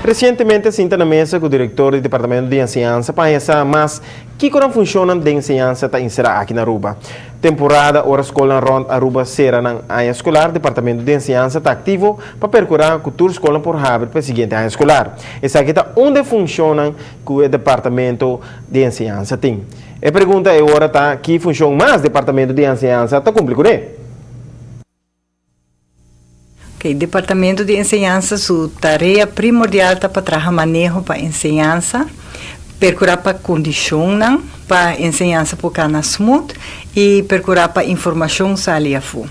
Recentemente, sinta na mesa com o diretor do Departamento de Enseñanza para essa, mas que como funciona de enseñanza está inserida aqui na Aruba. Temporada hora escola rond Aruba será na área escolar, Departamento de Enseñanza está ativo para percorrer a cultura escola por Harvard para a seguinte área escolar. Essa aqui está onde funciona com o Departamento de Enseñanza tem. A pergunta é agora tá que funciona mais Departamento de Enseñanza está complicado, né? Okay, Departamento de Enseñanza, sua tarefa primordial está para trabalhar manejo para enseñanza, percurar para condição para enseñanza por cana smooth e percurar para informação salia fu.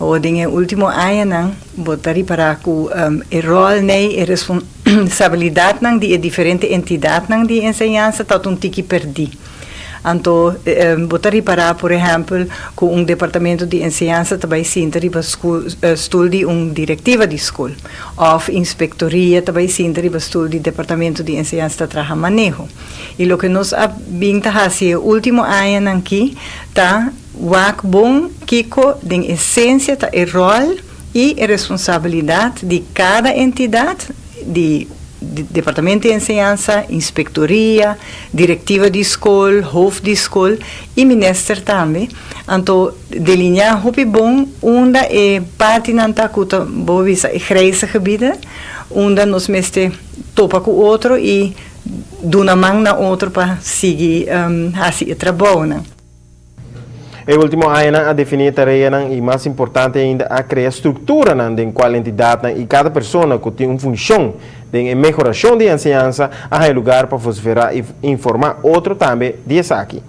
O dinhe último ano botari para o rol nei e responsabilidade nang de diferente entidade nang de enseñanza tá um tiki perdi. Então, botari para, por exemplo, com departamento de enseñanza também sinter para estudar diretiva de escola, ou inspectoria também sinter para estudar departamento de enseñanza trabalha manejo. E o que nós vinta fazer último ano aqui tá wak bom kiko de essência tá o rol e a responsabilidade de cada entidade de Departamento de Enseñanza, Inspectoria, Diretiva de Escola, Hoofd de Escola e Minister também. Então, delinear hopi bom, onde é parte nanta kuta bovisa e grijze gebieden, onde nós meste topa com o outro e duna mang na outro para seguir assim trabalho. O último ano a definir a tarefa e mais importante ainda a criar estrutura em qual entidade e cada pessoa que tem uma função de melhoração de enseñanza a lugar para você informar outro também de aqui.